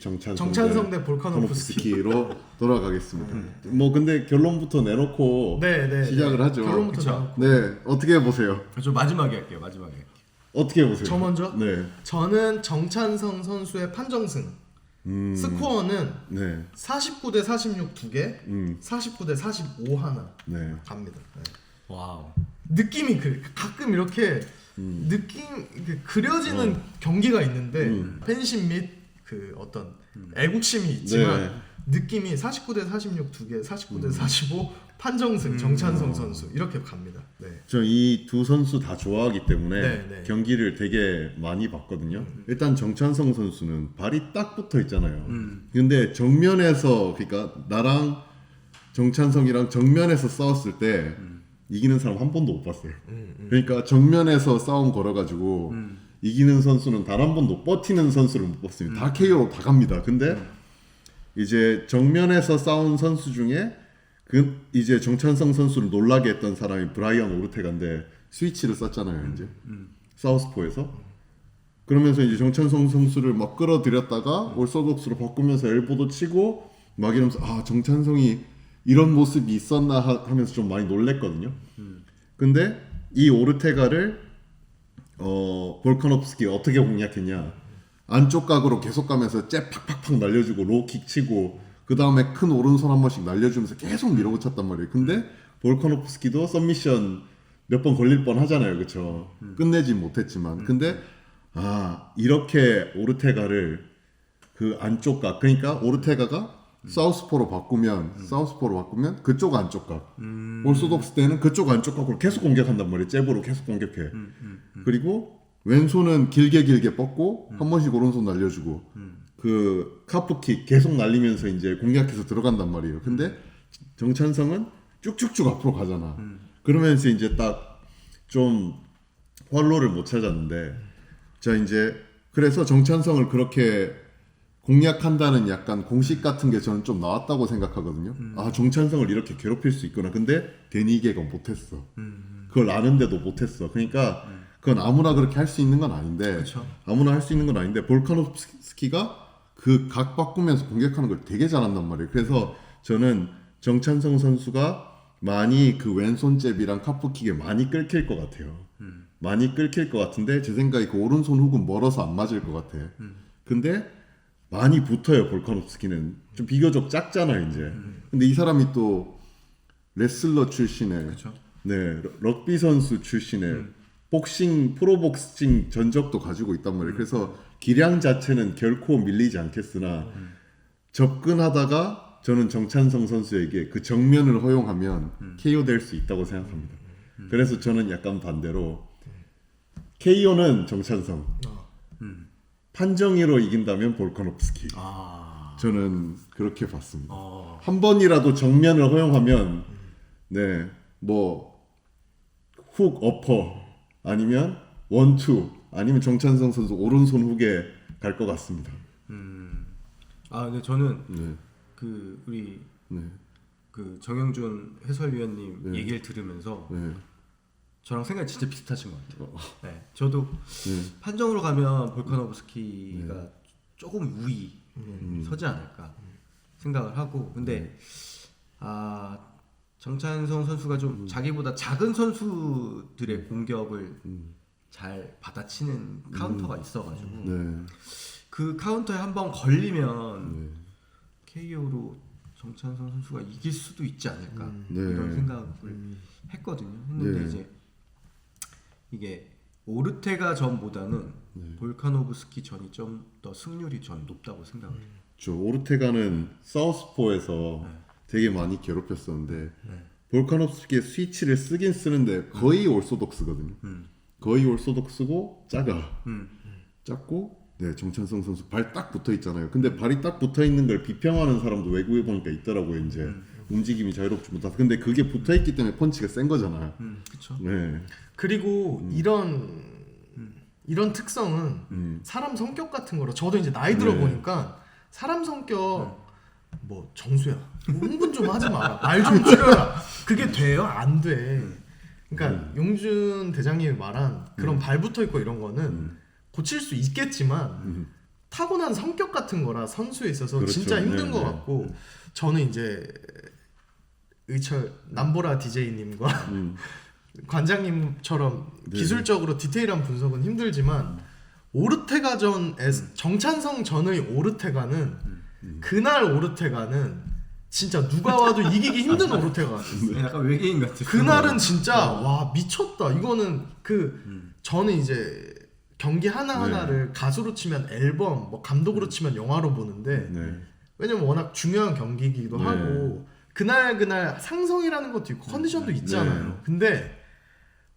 정찬성 대 볼카노프스키. 로 돌아가겠습니다. 뭐 근데 결론부터 내놓고 시작을 하죠. 결론부터 그쵸. 내놓고. 네, 어떻게 보세요? 저 마지막에 할게요. 마지막에. 어떻게 보세요? 저 먼저? 네. 저는 정찬성 선수의 판정승. 스코어는 네. 49대 46 2개, 49대 45 하나 네. 갑니다. 네. 와우. 느낌이 가끔 이렇게 느낌 그려지는 경기가 있는데 팬심 및 그 어떤 애국심이 있지만 네. 느낌이 49대 46 2개, 49대 45 판정승 정찬성 선수 이렇게 갑니다. 네. 저 이 두 선수 다 좋아하기 때문에 네. 경기를 되게 많이 봤거든요. 일단 정찬성 선수는 발이 딱 붙어 있잖아요. 근데 정면에서 그러니까 나랑 정찬성이랑 정면에서 싸웠을 때 이기는 사람 한 번도 못 봤어요. 그러니까 정면에서 싸움 걸어가지고 이기는 선수는 단 한 번도 버티는 선수를 못 봤습니다. 다 KO로 다 갑니다. 근데 이제 정면에서 싸운 선수 중에 그 이제 정찬성 선수를 놀라게 했던 사람이 브라이언 오르테가인데 스위치를 썼잖아요. 이제 사우스포에서 그러면서 이제 정찬성 선수를 막 끌어들였다가 올소독스로 바꾸면서 엘보도 치고 막 이러면서 아 정찬성이 이런 모습이 있었나 하면서 좀 많이 놀랬거든요. 근데 이 오르테가를 볼카노프스키가 어떻게 공략했냐? 안쪽 각으로 계속 가면서 잽 팍팍팍 날려주고 로킥 치고 그 다음에 큰 오른손 한 번씩 날려주면서 계속 밀어붙였단 말이에요. 근데 볼카노프스키도 서미션 몇 번 걸릴 뻔 하잖아요, 그렇죠? 끝내지 못했지만, 근데 이렇게 오르테가를 그 안쪽 각, 그러니까 오르테가가 사우스포로 바꾸면 그쪽 안쪽 각, 올소독스 때는 그쪽 안쪽 각으로 계속 공격한단 말이에요. 잽으로 계속 공격해. 그리고 왼손은 길게 뻗고 한 번씩 오른손 날려주고 그 카프킥 계속 날리면서 이제 공략해서 들어간단 말이에요. 근데 정찬성은 쭉쭉쭉 앞으로 가잖아. 그러면서 이제 딱 좀 활로를 못 찾았는데 자 이제 그래서 정찬성을 그렇게 공략한다는 약간 공식 같은 게 저는 좀 나왔다고 생각하거든요. 아 정찬성을 이렇게 괴롭힐 수 있구나. 근데 데니게가 못했어. 그걸 아는데도 못했어. 그러니까 그건 아무나 그렇게 할 수 있는 건 아닌데 그쵸. 아무나 할 수 있는 건 아닌데 볼카노프스키가 그 각 바꾸면서 공격하는 걸 되게 잘한단 말이에요. 그래서 저는 정찬성 선수가 많이 그 왼손 잽이랑 카프킥에 많이 끌킬 것 같아요. 많이 끌킬 것 같은데 제 생각에 그 오른손 훅은 멀어서 안 맞을 것 같아. 근데 많이 붙어요. 볼카노프스키는 좀 비교적 작잖아요 이제. 근데 이 사람이 또 레슬러 출신에 그렇죠. 네 럭비 선수 출신에 복싱 프로복싱 전적도 가지고 있단 말이에요. 그래서 기량 자체는 결코 밀리지 않겠으나 접근하다가 저는 정찬성 선수에게 그 정면을 허용하면 KO 될 수 있다고 생각합니다. 그래서 저는 약간 반대로 KO는 정찬성, 판정으로 이긴다면 볼카노프스키. 저는 그렇게 봤습니다. 한 번이라도 정면을 허용하면 뭐 훅 어퍼 아니면 원투 아니면 정찬성 선수 오른손 훅에 갈 것 같습니다. 근데 저는 그 우리 그 정영준 해설위원님 얘기를 들으면서 저랑 생각이 진짜 비슷하신 것 같아요. 네, 저도 판정으로 가면 볼카노브스키가 조금 우위 서지 않을까 생각을 하고, 근데 정찬성 선수가 좀 자기보다 작은 선수들의 공격을 잘 받아치는 카운터가 있어가지고 그 카운터에 한번 걸리면 KO로 정찬성 선수가 이길 수도 있지 않을까 이런 생각을 했거든요. 했는데 이제 이게 오르테가 전보다는 볼카노브스키 전이 좀 더 승률이 전 높다고 생각을 해요. 저 오르테가는 사우스포에서 되게 많이 괴롭혔었는데 볼카노프스키의 스위치를 쓰긴 쓰는데 거의 올소독스거든요. 거의 올소독스고 작고 정찬성 선수 발 딱 붙어 있잖아요. 근데 발이 딱 붙어 있는 걸 비평하는 사람도 외국에 보니까 있더라고요. 이제 움직임이 자유롭지 못해서. 근데 그게 붙어 있기 때문에 펀치가 센 거잖아요. 그렇죠. 네. 그리고 이런 특성은 사람 성격 같은 거로 저도 이제 나이 들어 보니까 사람 성격 뭐 정수야 흥분 좀 하지 마라 말 좀 줄여라 그게 돼요? 안 돼. 그러니까 용준 대장님이 말한 그런 발 붙어 있고 이런 거는 고칠 수 있겠지만 타고난 성격 같은 거라 선수에 있어서 그렇죠. 진짜 힘든 네, 것 네. 같고 저는 이제 의철 남보라 DJ님과 관장님처럼 네. 기술적으로 디테일한 분석은 힘들지만 오르테가전에 정찬성 전의 오르테가는 그날 오르테가는 진짜 누가 와도 이기기 힘든 오르테가. 약간 외계인 같은. 그날은 진짜 와 미쳤다. 이거는 저는 이제 경기 하나 하나를 가수로 치면 앨범, 뭐 감독으로 치면 영화로 보는데 네. 왜냐면 워낙 중요한 경기이기도 네. 하고 그날 상성이라는 것도 있고 컨디션도 있잖아요. 네. 근데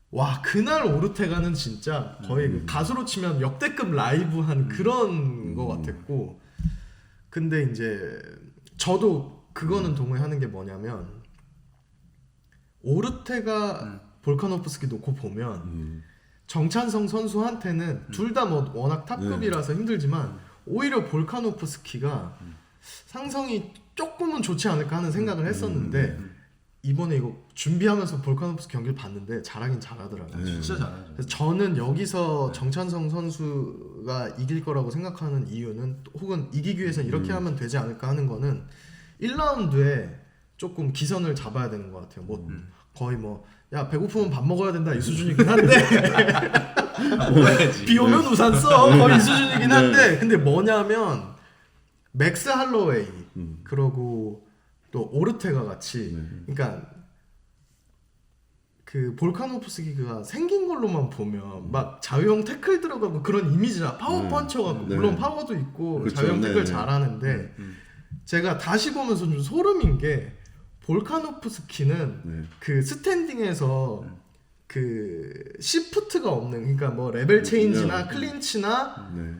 와 그날 오르테가는 진짜 거의 그 가수로 치면 역대급 라이브한 그런 거 같았고 근데 이제 저도 그거는 동의하는 게 뭐냐면 오르테가 볼카노프스키 놓고 보면 정찬성 선수한테는 둘 다 뭐 워낙 탑급이라서 힘들지만 오히려 볼카노프스키가 상성이 조금은 좋지 않을까 하는 생각을 했었는데 이번에 이거 준비하면서 볼카노프스키 경기를 봤는데 잘하긴 잘하더라고요. 진짜 잘하죠. 그래서 저는 여기서 정찬성 선수가 이길 거라고 생각하는 이유는 혹은 이기기 위해서는 이렇게 하면 되지 않을까 하는 거는 1라운드에 조금 기선을 잡아야 되는 것 같아요. 뭐 거의 뭐 야 배고프면 밥 먹어야 된다 이 수준이긴 한데 비 오면 우산 써 거의 이 수준이긴 한데 근데 뭐냐면 맥스 할로웨이 그러고 또 오르테가 같이 그러니까 그 볼카노프스키가 생긴 걸로만 보면 막 자유형 태클 들어가고 그런 이미지나 파워 펀쳐가고 네. 물론 파워도 있고 그렇죠. 자유형 태클 네. 잘하는데 제가 다시 보면서 좀 소름인 게 볼카노프스키는 네. 그 스탠딩에서 그 시프트가 없는 그러니까 뭐 레벨 체인지나 클린치나 네.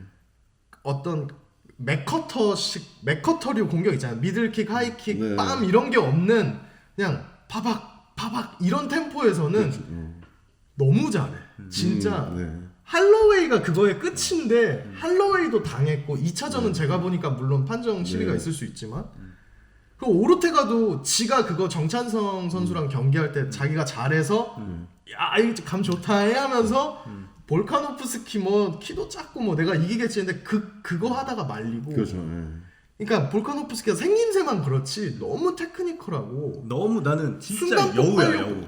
어떤 맥커터류 공격 있잖아요. 미들킥, 하이킥, 네. 빰 이런 게 없는 그냥 바박 이런 템포에서는 너무 잘해. 진짜 네. 할로웨이가 그거의 끝인데 할로웨이도 당했고 2차전은 제가 보니까 물론 판정 시비가 네. 있을 수 있지만 그 오르테가도 지가 그거 정찬성 선수랑 경기할 때 자기가 잘해서 야 이거 감 좋다 해 하면서 볼카노프스키 뭐 키도 작고 뭐 내가 이기겠지 했는데 그거 하다가 말리고 그렇죠. 네. 그러니까 볼카노프스키가 생김새만 그렇지 너무 테크니컬하고 너무 나는 진짜 순간 여우야 폭발력. 여우.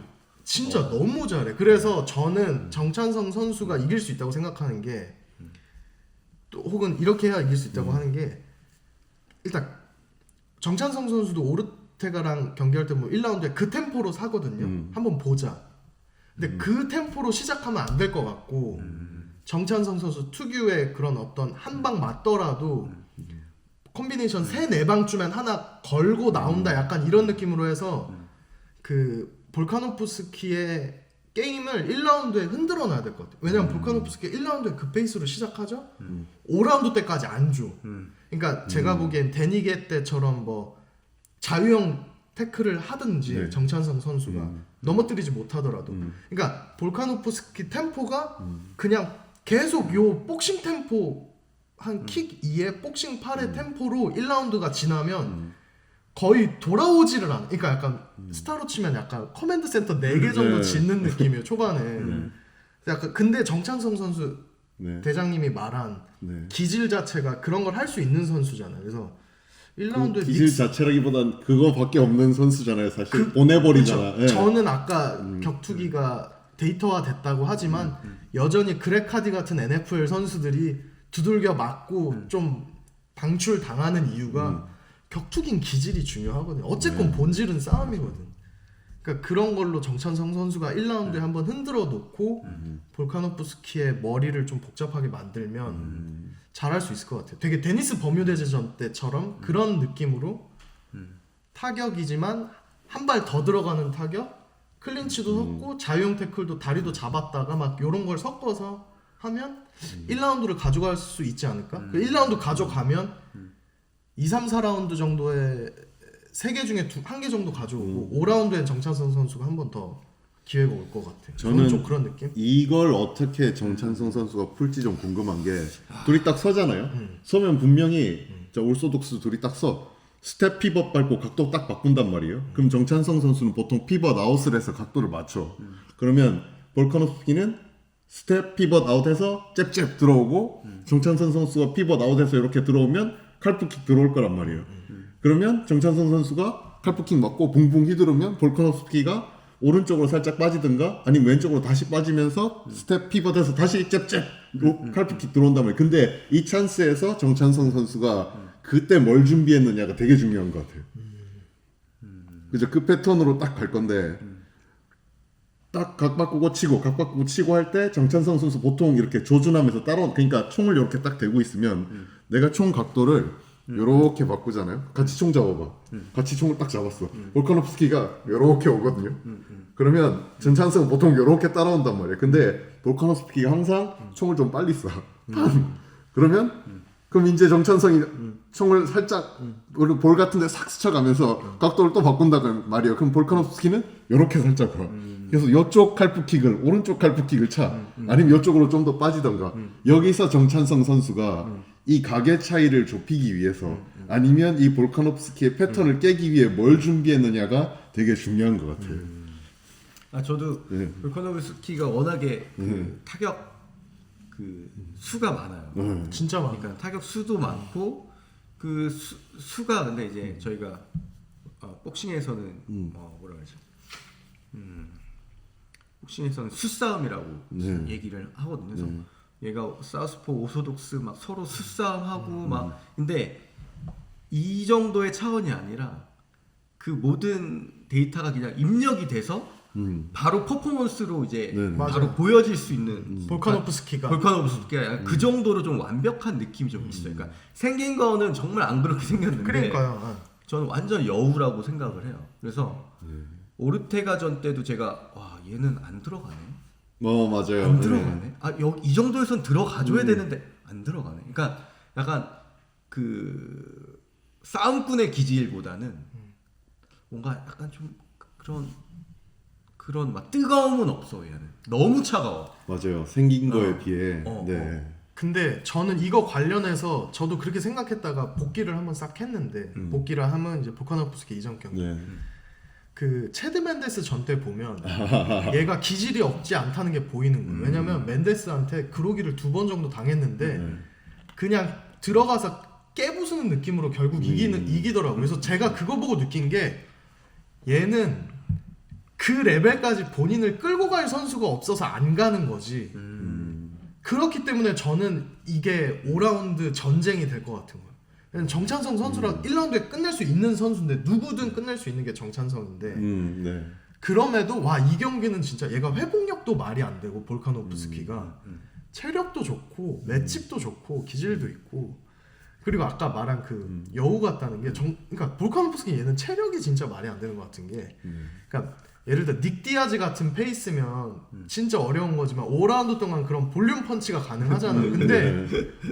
진짜 너무 잘해. 그래서 저는 정찬성 선수가 이길 수 있다고 생각하는 게 또 혹은 이렇게 해야 이길 수 있다고 하는 게 일단 정찬성 선수도 오르테가랑 경기할 때 뭐 1라운드에 그 템포로 사거든요. 한번 보자. 근데 그 템포로 시작하면 안 될 것 같고 정찬성 선수 특유의 그런 어떤 한 방 맞더라도 콤비네이션 3-4방쯤엔 하나 걸고 나온다 약간 이런 느낌으로 해서 그 볼카노프스키의 게임을 1라운드에 흔들어 놔야 될 것 같아요. 왜냐면 볼카노프스키 1라운드에 그 페이스로 시작하죠. 5라운드 때까지 안 줘. 그러니까 제가 보기엔 데니게 때처럼 뭐 자유형 태클을 하든지 네. 정찬성 선수가 넘어뜨리지 못하더라도 그러니까 볼카노프스키 템포가 그냥 계속 요 복싱 템포 한 킥 2에 복싱 8의 템포로 1라운드가 지나면 거의 돌아오지를 않아. 그러니까 약간 스타로 치면 약간 커맨드 센터 4개 정도 네. 짓는 느낌이에요 초반에. 약간 근데 정찬성 선수 네. 대장님이 말한 네. 기질 자체가 그런 걸 할 수 있는 선수잖아요. 그래서 1라운드에 그 기질 자체라기보단 그거밖에 없는 선수잖아요. 사실 보내버리잖아. 예. 저는 아까 격투기가 데이터화 됐다고 하지만 여전히 그레카디 같은 NFL 선수들이 두들겨 맞고 좀 방출 당하는 이유가 격투기는 기질이 중요하거든요. 어쨌건 본질은 싸움이거든. 그러니까 그런 걸로 정찬성 선수가 1라운드에 한번 흔들어 놓고 볼카노프스키의 머리를 좀 복잡하게 만들면 잘할 수 있을 것 같아요. 되게 데니스 버뮤대제전 때처럼 그런 느낌으로 타격이지만 한 발 더 들어가는 타격, 클린치도 섰고 자유형 태클도 다리도 잡았다가 막 이런 걸 섞어서 하면 1라운드를 가져갈 수 있지 않을까? 1라운드 가져가면 2, 3, 4라운드 정도의 3개 중에 1개 정도 가져오고 5라운드엔 정찬성 선수가 한 번 더 기회가 올 것 같아요. 저는 좀 그런 느낌? 이걸 어떻게 정찬성 선수가 풀지 좀 궁금한 게 둘이 딱 서잖아요. 서면 분명히 자 올소독스 둘이 딱 서. 스텝 피벗 밟고 각도 딱 바꾼단 말이에요. 그럼 정찬성 선수는 보통 피벗 아웃을 해서 각도를 맞춰. 그러면 볼카노프스키는 스텝 피벗 아웃해서 잽잽 들어오고 정찬성 선수가 피벗 아웃해서 이렇게 들어오면 칼프킥 들어올 거란 말이에요. 그러면 정찬성 선수가 칼프킥 맞고 붕붕 휘두르면 볼카nov스키가 오른쪽으로 살짝 빠지든가 아니면 왼쪽으로 다시 빠지면서 스텝 피벗해서 다시 잽잽로 칼프킥 들어온단 말이에요. 근데 이 찬스에서 정찬성 선수가 그때 뭘 준비했느냐가 되게 중요한 것 같아요. 그죠? 그 패턴으로 딱 갈 건데 딱 각 바꾸고 치고 할 때 정찬성 선수 보통 이렇게 조준하면서 그러니까 총을 이렇게 딱 대고 있으면 내가 총 각도를 요렇게 바꾸잖아요. 같이 총 잡아봐. 같이 총을 딱 잡았어. 볼카nov스키가 요렇게 오거든요. 그러면 정찬성은 보통 요렇게 따라온단 말이에요. 근데 볼카nov스키가 항상 총을 좀 빨리 쏴. 그럼 이제 정찬성이 총을 살짝 볼 같은데 싹 스쳐가면서 각도를 또 바꾼다는 말이에요. 그럼 볼카nov스키는 요렇게 살짝 가. 그래서 요쪽 칼프킥을 오른쪽 칼프킥을 차. 아니면 요쪽으로 좀 더 빠지던가. 여기서 정찬성 선수가 이 각의 차이를 좁히기 위해서 아니면 이 볼카nov스키의 패턴을 깨기 위해 뭘 준비했느냐가 되게 중요한 것 같아요. 저도 볼카nov스키가 워낙에 그 타격 그 수가 많아요. 진짜 많아. 그러니까 타격 수도 많고 그 수가 근데 이제 저희가 복싱에서는 뭐라 그러죠? 복싱에서는 수싸움이라고 얘기를 하거든요. 그래서 얘가 사우스포 오소독스 막 서로 수싸움하고 막 근데 이 정도의 차원이 아니라 그 모든 데이터가 그냥 입력이 돼서 바로 퍼포먼스로 이제 바로 맞아요. 보여질 수 있는 볼카nov스키가 볼카nov스키가 그 정도로 좀 완벽한 느낌이 좀 있어요. 그러니까 생긴 거는 정말 안 그렇게 생겼는데 그러니까요. 저는 완전 여우라고 생각을 해요. 그래서 오르테가전 때도 제가 와 얘는 안 들어가네. 맞아요. 안 들어가네. 이 정도에선 들어가줘야 되는데 안 들어가네. 그러니까 약간 그 싸움꾼의 기질보다는 뭔가 약간 좀 그런 막 뜨거움은 없어 얘는. 너무 차가워. 맞아요. 생긴 거에 비해. 근데 저는 이거 관련해서 저도 그렇게 생각했다가 복귀를 한번 싹 했는데 복귀를 하면 이제 볼카nov스키 이전 경기 그 체드 맨데스 전 때 보면 얘가 기질이 없지 않다는 게 보이는 거예요. 왜냐면 맨데스한테 그로기를 2번 정도 당했는데 그냥 들어가서 깨부수는 느낌으로 결국 이기더라고요. 그래서 제가 그거 보고 느낀 게 얘는 그 레벨까지 본인을 끌고 갈 선수가 없어서 안 가는 거지. 그렇기 때문에 저는 이게 5라운드 전쟁이 될 것 같은 거예요. 정찬성 선수랑 1라운드에 끝낼 수 있는 선수인데 누구든 끝낼 수 있는 게 정찬성인데 그럼에도 와 이 경기는 진짜 얘가 회복력도 말이 안 되고 볼카nov스키가 체력도 좋고 맷집도 좋고 기질도 있고 그리고 아까 말한 그 여우 같다는 게 그러니까 볼카nov스키 얘는 체력이 진짜 말이 안 되는 것 같은 게 그러니까 예를 들어 닉 디아즈 같은 페이스면 진짜 어려운 거지만 5라운드 동안 그런 볼륨 펀치가 가능하잖아요. 근데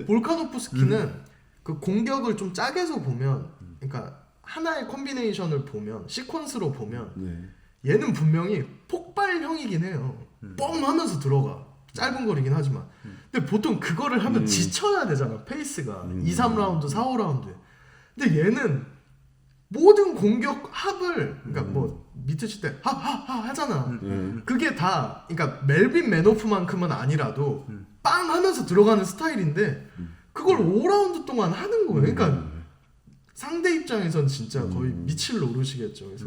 볼카nov스키는 그 공격을 좀 짜게서 보면 그러니까 하나의 콤비네이션을 보면 시퀀스로 보면 얘는 분명히 폭발형이긴 해요. 뻥 하면서 들어가. 짧은 거리긴 하지만 근데 보통 그거를 하면 지쳐야 되잖아. 페이스가 2, 3라운드, 4, 5라운드에 근데 얘는 모든 공격 합을 그러니까 뭐 미트 칠 때 하하하 하잖아. 그게 다 그러니까 멜빈 맨호프만큼은 아니라도 빵 하면서 들어가는 스타일인데 그걸 5라운드 동안 하는 거예요. 그러니까 상대 입장에선 진짜 거의 미칠 노릇이겠죠. 그래서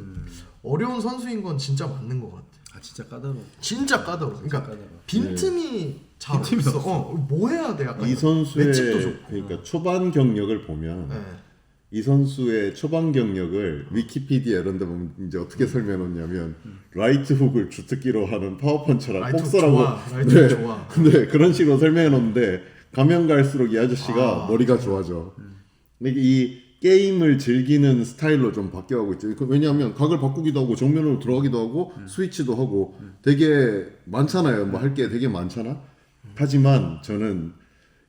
어려운 선수인 건 진짜 맞는 것 같아. 진짜 까다로워. 진짜 까다로워. 그러니까 까다로워. 빈틈이 잘 없어. 뭐 해야 돼? 약간 이 선수의 맷집도 좋고. 그러니까 초반 경력을 보면 이 선수의 초반 경력을 위키피디아 이런 데 보면 이제 어떻게 설명해 놓냐면 라이트 훅을 주특기로 하는 파워펀처랑 라이트 복서라고 좋아. 라이트 좋아. 근데 그런 식으로 설명해 놓는데 가면 갈수록 이 아저씨가 머리가 좋아져. 근데 이 게임을 즐기는 스타일로 좀 바뀌어가고 있죠. 왜냐하면 각을 바꾸기도 하고 정면으로 들어가기도 하고 스위치도 하고 되게 많잖아요. 뭐 할 게 되게 많잖아. 하지만 저는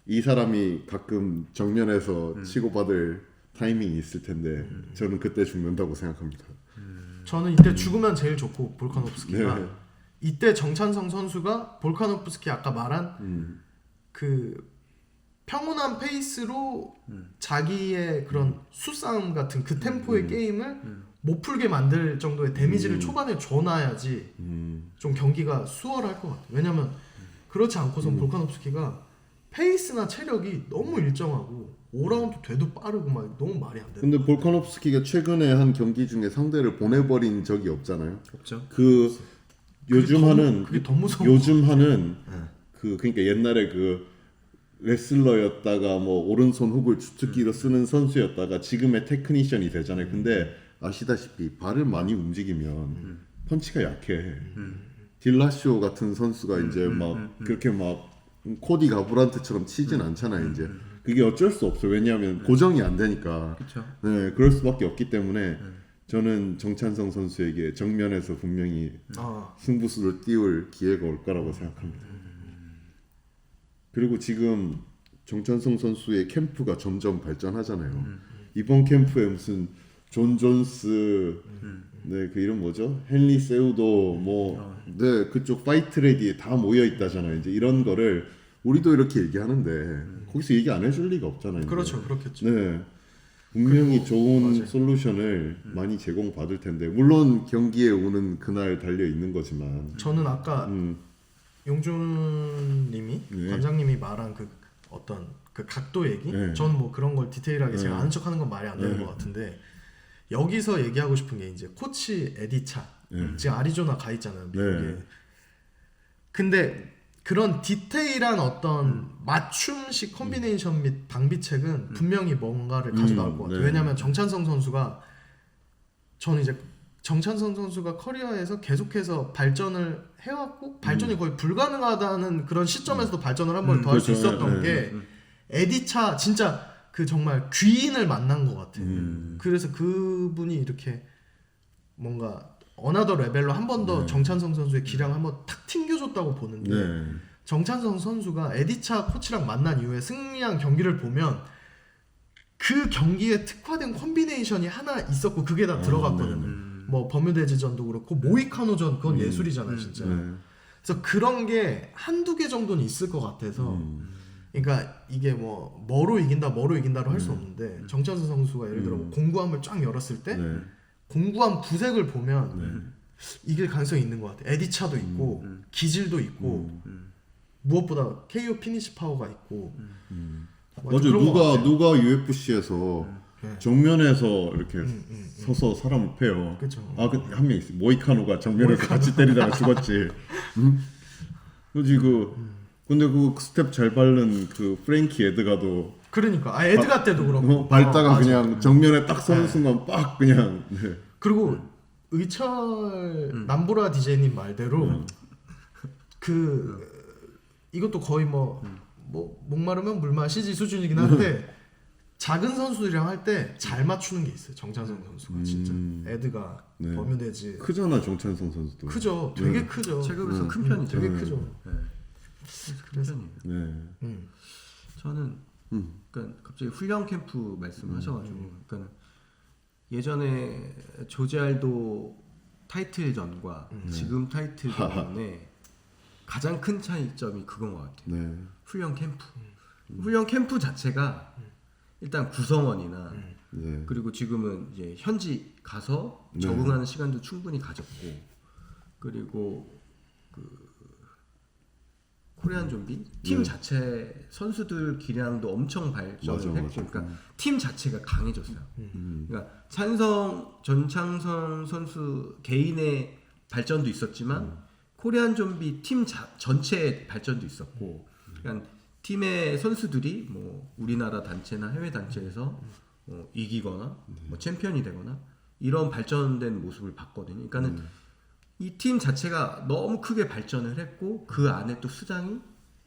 이 사람이 가끔 정면에서 치고받을 타이밍이 있을 텐데 저는 그때 죽는다고 생각합니다. 저는 이때 죽으면 제일 좋고 볼카nov스키가 네. 이때 정찬성 선수가 볼카nov스키 아까 말한 그 평온한 페이스로 자기의 그런 수싸움 같은 그 템포의 게임을 못 풀게 만들 정도의 데미지를 초반에 줘놔야지 좀 경기가 수월할 것 같아요. 왜냐면 그렇지 않고선 볼카nov스키가 페이스나 체력이 너무 일정하고 5라운드 돼도 빠르고 막 너무 말이 안 돼. 근데 볼카nov스키가 최근에 한 경기 중에 상대를 보내버린 적이 없잖아요. 없죠. 그 요즘 하는 그게 더 무서워. 요즘 하는 그 그러니까 옛날에 그 레슬러였다가 뭐 오른손 훅을 주특기로 쓰는 선수였다가 지금의 테크니션이 되잖아요. 근데 아시다시피 발을 많이 움직이면 펀치가 약해. 딜라쇼 같은 선수가 이제 막 그렇게 막 코디 가브란트처럼 치진 않잖아요. 이제 그게 어쩔 수 없어요. 왜냐하면 고정이 안 되니까. 그렇죠. 네, 그럴 수밖에 없기 때문에 저는 정찬성 선수에게 정면에서 분명히 승부수를 띄울 기회가 올 거라고 생각합니다. 그리고 지금 정찬성 선수의 캠프가 점점 발전하잖아요. 이번 캠프에 무슨 존 존스, 네, 그 이름 뭐죠? 헨리 세우도 뭐, 네, 그쪽 파이트 레디에 다 모여 있다잖아요. 이제 이런 거를 우리도 이렇게 얘기하는데 거기서 얘기 안 해줄 리가 없잖아요. 이제. 그렇죠, 그렇겠죠. 네, 분명히 좋은 맞아요. 솔루션을 많이 제공받을 텐데 물론 경기에 오는 그날 달려 있는 거지만 저는 아까 용준님이 네. 관장님이 말한 그 어떤 그 각도 얘기, 네. 저는 뭐 그런 걸 디테일하게 네. 제가 아는 척하는 건 말이 안 되는 네. 것 같은데 여기서 얘기하고 싶은 게 이제 코치 에디차 지금 아리조나 가 있잖아요, 미국에. 네. 근데 그런 디테일한 어떤 맞춤식 컨비네이션 및 방비책은 분명히 뭔가를 가져나올 것 같아요. 네. 왜냐하면 정찬성 선수가 저는 이제 정찬성 선수가 커리어에서 계속해서 발전을 해왔고 발전이 거의 불가능하다는 그런 시점에서도 발전을 한 번 더 할 수 그렇죠. 있었던 게 에디차 진짜 그 정말 귀인을 만난 것 같아요. 그래서 그분이 이렇게 뭔가 어나더 레벨로 한 번 더 정찬성 선수의 기량을 한번 탁 튕겨줬다고 보는데 네. 정찬성 선수가 에디차 코치랑 만난 이후에 승리한 경기를 보면 그 경기에 특화된 콤비네이션이 하나 있었고 그게 다 들어갔거든요. 뭐 버뮤데즈전도 그렇고 모이카노전 그건 예술이잖아요, 진짜. 네. 그래서 그런 게 한두 개 정도는 있을 것 같아서 그러니까 이게 뭐로 이긴다로 할 수 없는데 정찬성 선수가 예를 들어 뭐 공구함을 쫙 열었을 때 네. 공구함 구색을 보면 이길 가능성이 있는 것 같아요. 에디차도 있고 기질도 있고 무엇보다 KO 피니시 파워가 있고 맞아 그런 것 같아요. 누가 UFC에서 정면에서 이렇게 서서 사람을 패요. 그쵸. 한 명 있어. 모이카노가 정면에서 같이 때리다가 죽었지. 그지 근데 그 스텝 잘 밟는 그 프랭키 에드가도 그러니까 에드가 때도 그렇고 밟다가 맞아. 그냥 정면에 딱 서는 순간 빡 그냥. 네. 그리고 의철 남보라 디제이님 말대로 이것도 거의 뭐 목마르면 물 마시지 수준이긴 한데 작은 선수들이랑 할 때 잘 맞추는 게 있어요. 정찬성 선수가 진짜 에드가 네. 버뮤데즈 크잖아 정찬성 선수도. 크죠. 되게 크죠. 체급에서 큰 편이죠. 되게 크죠. 네. 그래서 네. 저는 그러니까 갑자기 훈련 캠프 말씀하셔가지고 그러니까 예전에 조제알도 타이틀전과 지금 타이틀전의 가장 큰 차이점이 그건 것 같아요. 네. 훈련 캠프. 훈련 캠프 자체가 일단 구성원이나 네. 그리고 지금은 이제 현지 가서 네. 적응하는 시간도 충분히 가졌고 그리고 그 코리안 좀비 팀 네. 자체 선수들 기량도 엄청 발전을 맞아, 했고 맞아. 그러니까 팀 자체가 강해졌어요. 그러니까 전창성 선수 개인의 발전도 있었지만 코리안 좀비 팀 전체의 발전도 있었고 그러니까 팀의 선수들이 뭐 우리나라 단체나 해외 단체에서 이기거나 뭐 챔피언이 되거나 이런 발전된 모습을 봤거든요. 그러니까는 이 팀 자체가 너무 크게 발전을 했고 그 안에 또 수장이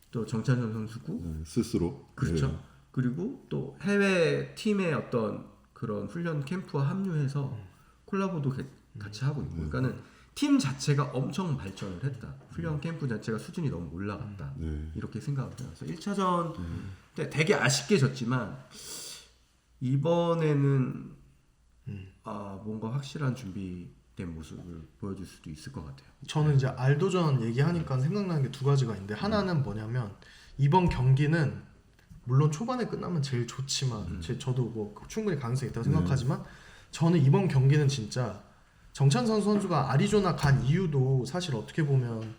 또 정찬성 선수고 네. 스스로. 그렇죠. 네. 그리고 또 해외 팀의 어떤 그런 훈련 캠프와 합류해서 콜라보도 같이 하고 있고 그러니까는 팀 자체가 엄청 발전을 했다. 훈련 캠프 자체가 수준이 너무 올라갔다. 네. 이렇게 생각을 해요. 그래서 1차전 때 되게 아쉽게 졌지만 이번에는 뭔가 확실한 준비된 모습을 보여줄 수도 있을 것 같아요. 저는 이제 알도전 얘기하니까 생각나는 게 두 가지가 있는데 하나는 뭐냐면 이번 경기는 물론 초반에 끝나면 제일 좋지만 저도 뭐 충분히 가능성이 있다고 생각하지만 저는 이번 경기는 진짜 정찬성 선수가 아리조나 간 이유도 사실 어떻게 보면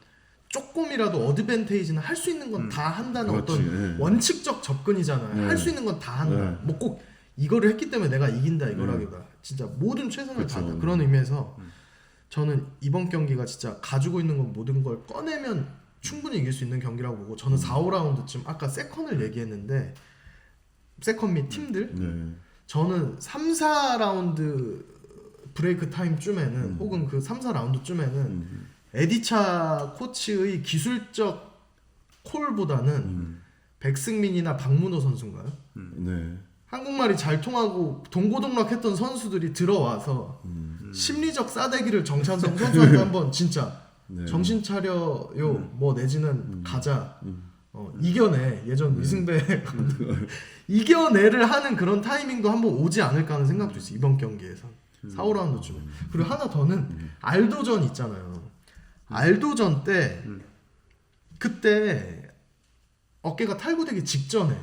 조금이라도 어드밴테이지는 할 수 있는 건 다 한다는 그렇지, 어떤 예. 원칙적 접근이잖아요. 예. 할 수 있는 건 다 한다. 예. 뭐 꼭 이거를 했기 때문에 내가 이긴다 이거라기보다 진짜 모든 최선을 그쵸. 다한다. 그런 의미에서 저는 이번 경기가 진짜 가지고 있는 건 모든 걸 꺼내면 충분히 이길 수 있는 경기라고 보고 저는 4, 5라운드쯤 아까 세컨을 얘기했는데 세컨 및 팀들 네. 저는 3, 4라운드 브레이크 타임쯤에는 혹은 그 3, 4라운드쯤에는 에디차 코치의 기술적 콜보다는 백승민이나 박문호 선수인가요? 네. 한국말이 잘 통하고 동고동락했던 선수들이 들어와서 심리적 싸대기를 정찬성 선수한테 한번 진짜 네. 정신 차려요 뭐 내지는 가자 이겨내 예전 이승배 이겨내를 하는 그런 타이밍도 한번 오지 않을까 하는 생각도 있어요 이번 경기에서 4, 5라운드쯤에 그리고 하나 더는 알도전 있잖아요 알도전 때 그때 어깨가 탈구되기 직전에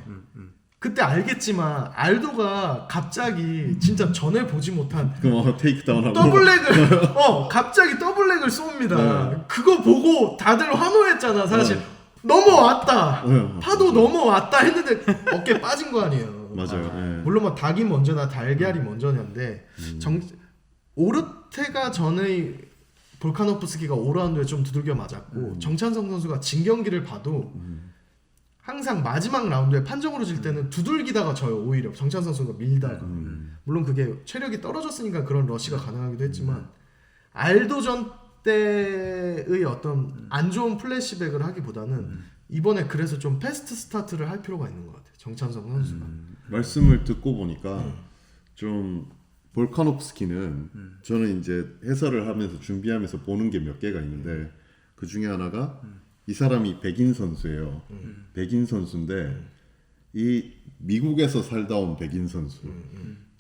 그때 알겠지만 알도가 갑자기 진짜 전에 보지 못한 그럼 테이크다운하고 더블렉을 갑자기 더블렉을 쏩니다. 네. 그거 보고 다들 환호했잖아. 사실 넘어왔다. 네. 파도 넘어왔다 했는데 어깨 빠진 거 아니에요. 맞아요. 네. 물론 뭐 닭이 먼저나 달걀이 먼저냐인데 오르테가 전의 볼카노프스키가 5라운드에 좀 두들겨 맞았고 정찬성 선수가 진 경기를 봐도 항상 마지막 라운드에 판정으로 질 때는 두들기다가 져요. 오히려 정찬성 선수가 밀다가 물론 그게 체력이 떨어졌으니까 그런 러시가 가능하기도 했지만 알도전 때의 어떤 안 좋은 플래시백을 하기보다는 이번에 그래서 좀 패스트 스타트를 할 필요가 있는 것 같아요. 정찬성 선수가 말씀을 듣고 보니까 좀 볼카노프스키는 저는 이제 해설을 하면서 준비하면서 보는 게 몇 개가 있는데 그 중에 하나가 이 사람이 백인 선수예요. 백인 선수인데 이 미국에서 살다 온 백인 선수,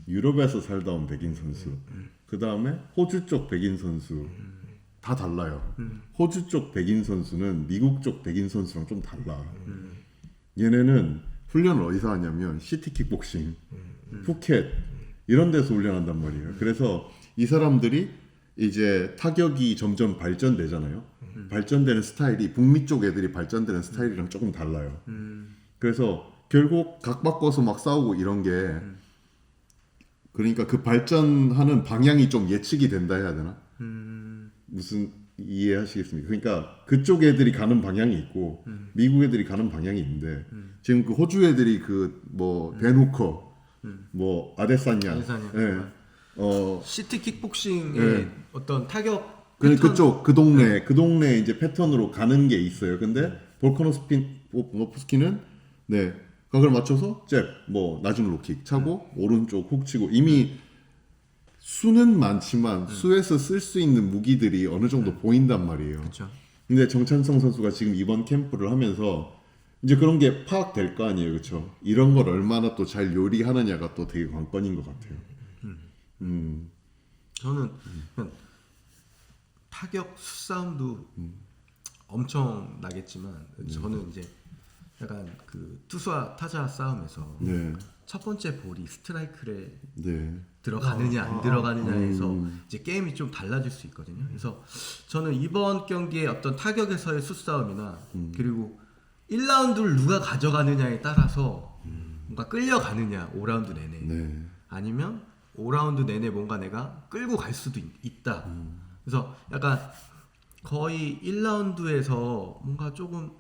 유럽에서 살다 온 백인 선수, 그 다음에 호주 쪽 백인 선수 다 달라요. 호주 쪽 백인 선수는 미국 쪽 백인 선수랑 좀 달라. 얘네는 훈련을 어디서 하냐면 시티 킥복싱, 푸켓 이런 데서 훈련한단 말이에요. 그래서 이 사람들이 이제 타격이 점점 발전되잖아요. 발전되는 스타일이 북미 쪽 애들이 발전되는 스타일이랑 조금 달라요. 그래서 결국 각 바꿔서 막 싸우고 이런 게 그러니까 그 발전하는 방향이 좀 예측이 된다 해야 되나? 무슨 이해하시겠습니까? 그러니까 그쪽 애들이 가는 방향이 있고 미국 애들이 가는 방향이 있는데 지금 그 호주 애들이 그 뭐 베누커 뭐 아데사냐 시티 킥복싱의 네. 어떤 타격 그쪽 그 동네 이제 패턴으로 가는 게 있어요. 근데 볼카노프스키는 네 그걸 맞춰서 잽뭐 낮은 로킥 차고 오른쪽 훅 치고 이미 수는 많지만 수에서 쓸 수 있는 무기들이 어느 정도 보인단 말이에요. 그렇죠. 근데 정찬성 선수가 지금 이번 캠프를 하면서 이제 그런 게 파악될 거 아니에요, 그렇죠? 이런 걸 얼마나 또 잘 요리하느냐가 또 되게 관건인 것 같아요. 저는 그냥 타격 수싸움도 엄청 나겠지만 저는 이제 약간 그 투수와 타자 싸움에서 네, 첫 번째 볼이 스트라이크에 네, 들어가느냐 안 들어가느냐에서 이제 게임이 좀 달라질 수 있거든요. 그래서 저는 이번 경기의 어떤 타격에서의 수싸움이나 그리고 1라운드를 누가 가져가느냐에 따라서 뭔가 끌려가느냐 5라운드 내내 네, 아니면 5라운드 내내 뭔가 내가 끌고 갈 수도 있다. 그래서 약간 거의 1라운드에서 뭔가 조금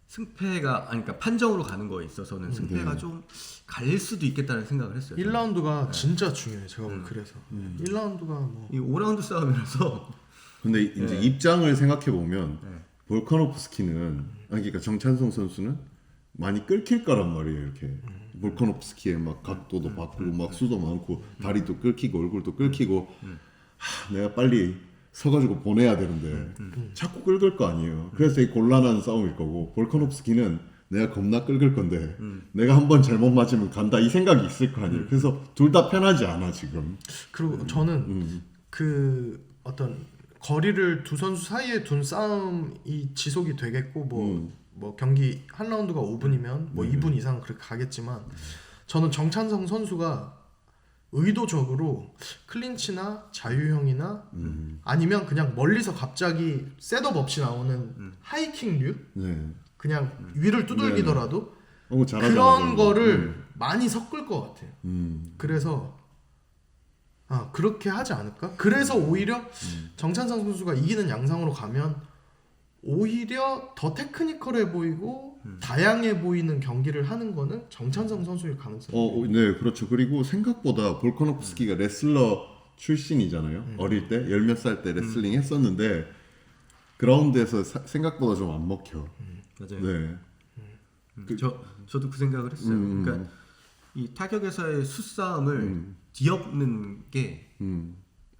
승패가 아니 그러니까 판정으로 가는 거에 있어서는 승패가 좀 갈릴 수도 있겠다는 생각을 했어요. 1라운드가 진짜 중요해요. 제가 보기 그래서 1라운드가 뭐 이 5라운드 싸움이라서 근데 이제 입장을 생각해 보면 볼카노프스키는 그러니까 정찬성 선수는 많이 끌킬 거란 말이에요. 이렇게 볼카노프스키의 막 각도도 바꾸고 막 수도 많고 다리도 끌키고 얼굴도 끌키고 내가 빨리 서가지고 보내야 되는데 자꾸 끌걸 거 아니에요. 그래서 이 곤란한 싸움일 거고 볼카노프스키는 내가 겁나 끌걸 건데 내가 한번 잘못 맞으면 간다 이 생각이 있을 거 아니에요. 그래서 둘 다 편하지 않아 지금. 그리고 저는 그 어떤 거리를 두 선수 사이에 둔 싸움이 지속이 되겠고 뭐 경기 한 라운드가 5분이면 뭐 2분 이상 그렇게 가겠지만 저는 정찬성 선수가 의도적으로 클린치나 자유형이나 아니면 그냥 멀리서 갑자기 셋업 없이 나오는 하이킹류 네. 그냥 위를 두들기더라도 잘하잖아, 그런 거를 많이 섞을 것 같아요. 음. 그래서 그렇게 하지 않을까? 그래서 오히려 정찬성 선수가 이기는 양상으로 가면 오히려 더 테크니컬해 보이고 다양해 보이는 경기를 하는 거는 정찬성 선수일 가능성이 네, 그렇죠. 그리고 생각보다 볼카노프스키가 레슬러 출신이잖아요. 어릴 때, 열 몇 살 때 레슬링 했었는데 그라운드에서 생각보다 좀 안 먹혀. 맞아요. 네. 저도 그 생각을 했어요. 그러니까 이 타격에서의 수싸움을 뒤엎는 게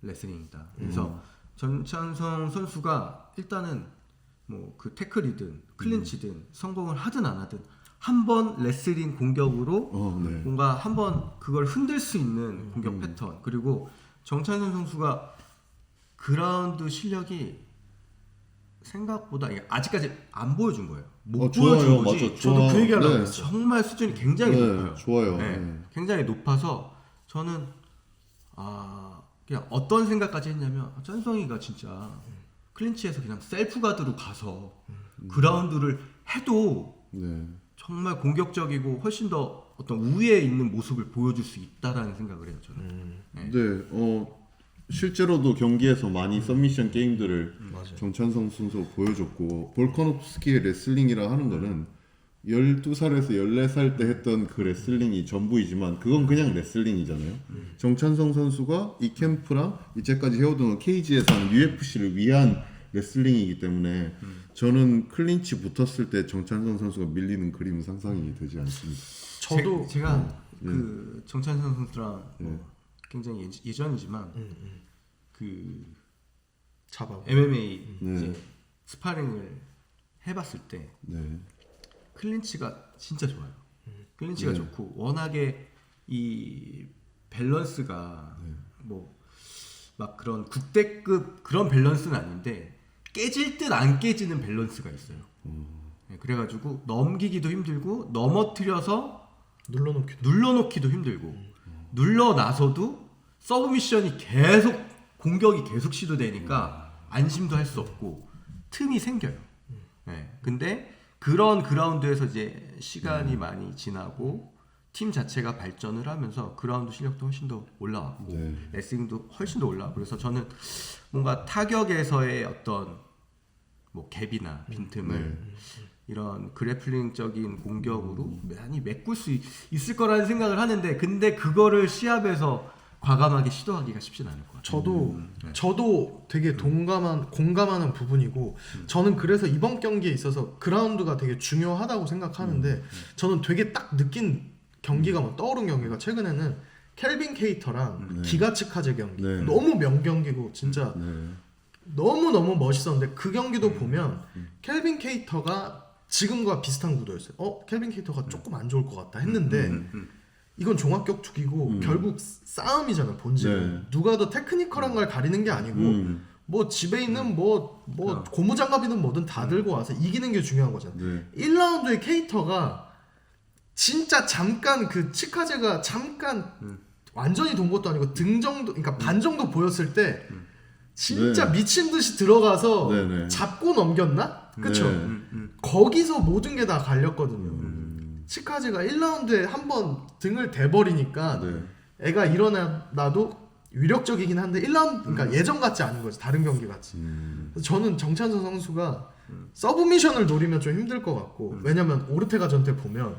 레슬링이다. 그래서 전찬성 선수가 일단은 뭐 그 태클이든 클린치든 성공을 하든 안 하든 한 번 레슬링 공격으로 네. 뭔가 한 번 그걸 흔들 수 있는 공격 패턴, 그리고 정찬성 선수가 그라운드 실력이 생각보다 아직까지 안 보여준 거예요. 못 보여준 좋아요. 거지. 맞아. 저도 그 얘기하려고 네. 했어요. 정말 수준이 굉장히 네, 높아요. 좋아요. 네, 네. 굉장히 높아서 저는 그냥 어떤 생각까지 했냐면 짠성이가 진짜 클린치에서 그냥 셀프 가드로 가서 그라운드를 해도 네. 정말 공격적이고 훨씬 더 어떤 우위에 있는 모습을 보여줄 수 있다라는 생각을 해요. 저는. 네. 실제로도 경기에서 많이 서미션 게임들을 맞아요. 정찬성 선수가 보여줬고 볼카노프스키의 레슬링이라 하는 거는 12살에서 14살 때 했던 그 레슬링이 전부이지만 그건 그냥 레슬링이잖아요. 정찬성 선수가 이 캠프랑 이제까지 해오던 케이지에서 하는 UFC를 위한 레슬링이기 때문에 저는 클린치 붙었을 때 정찬성 선수가 밀리는 그림은 상상이 되지 않습니다. 저도 제가 그 정찬성 선수랑 뭐 굉장히 예전이지만 그 잡아 MMA 네. 이제 스파링을 해봤을 때 네. 클린치가 진짜 좋아요. 클린치가 네. 좋고 워낙에 이 밸런스가 뭐 막 그런 국대급 그런 밸런스는 아닌데 깨질 듯 안 깨지는 밸런스가 있어요. 네, 그래가지고 넘기기도 힘들고 넘어뜨려서 눌러놓기도 힘들고 눌러나서도 서브미션이 계속 공격이 계속 시도되니까 안심도 할 수 없고 틈이 생겨요. 네, 근데 그런 그라운드에서 이제 시간이 많이 지나고 팀 자체가 발전을 하면서 그라운드 실력도 훨씬 더 올라왔고 네. 레슬링도 훨씬 더 올라왔고 그래서 저는 뭔가 타격에서의 어떤 뭐 갭이나 빈틈을 이런 그래플링적인 공격으로 많이 메꿀 수 있을 거라는 생각을 하는데 근데 그거를 시합에서 과감하게 시도하기가 쉽진 않을 것 같아요. 저도 되게 공감하는 부분이고 저는 그래서 이번 경기에 있어서 그라운드가 되게 중요하다고 생각하는데 저는 되게 딱 느낀 경기가 뭐 떠오른 경기가 최근에는 켈빈 케이터랑 기가츠카제 경기 네. 너무 명경기고 진짜 네. 너무 멋있었는데 그 경기도 보면 켈빈 케이터가 지금과 비슷한 구도였어요. 켈빈 케이터가 조금 안 좋을 것 같다 했는데 이건 종합격투기고 결국 싸움이잖아 본질은. 네. 누가 더 테크니컬한 걸 가리는 게 아니고 뭐 집에 있는 뭐 고무장갑이든 뭐든 다 들고 와서 이기는 게 중요한 거잖아. 네. 1라운드에 케이터가 진짜 잠깐 그 치카제가 잠깐 완전히 돈 것도 아니고 등 정도 그러니까 반 정도 보였을 때 진짜 네. 미친 듯이 들어가서 네, 네. 잡고 넘겼나? 그쵸? 네. 거기서 모든 게 다 갈렸거든요. 치카제가 1라운드에 한 번 등을 대버리니까 네. 애가 일어나도 위력적이긴 한데 1라운드 그러니까 예전 같지 않은 거지. 다른 경기 같이. 그래서 저는 정찬성 선수가 서브미션을 노리면 좀 힘들 것 같고 왜냐면 오르테가 전태 보면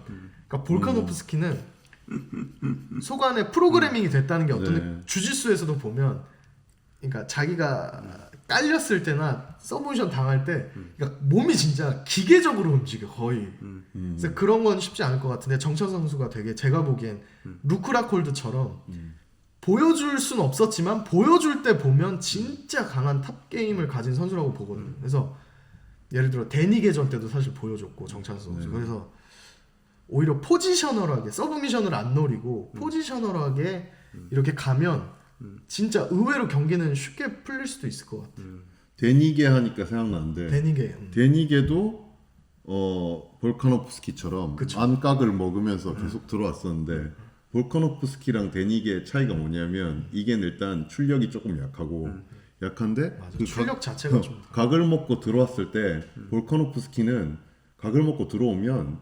그러니까 볼카노프스키는 속안에 프로그래밍이 됐다는 게 어떤 네. 주짓수에서도 보면 그러니까 자기가 깔렸을 때나 서브미션 당할 때 그러니까 몸이 진짜 기계적으로 움직여 거의. 그래서 그런 건 쉽지 않을 것 같은데 정찬성 선수가 되게 제가 보기엔 루크라콜드처럼 보여줄 순 없었지만 보여줄 때 보면 진짜 강한 탑 게임을 가진 선수라고 보거든요. 그래서 예를 들어 데니게전 때도 사실 보여줬고 정찬성 선수. 그래서 오히려 포지셔널하게 서브미션을 안 노리고 포지셔널하게 이렇게 가면 진짜 의외로 경기는 쉽게 풀릴 수도 있을 것 같아요. 데니게 하니까 생각나는데 데니게. 데니게도 볼카노프스키처럼 그쵸. 안각을 먹으면서 계속 들어왔었는데 볼카노프스키랑 데니게의 차이가 뭐냐면 이게 일단 출력이 조금 약하고 약한데 맞아. 그 출력 자체가 좀 각을 먹고 들어왔을 때 볼카노프스키는 각을 먹고 들어오면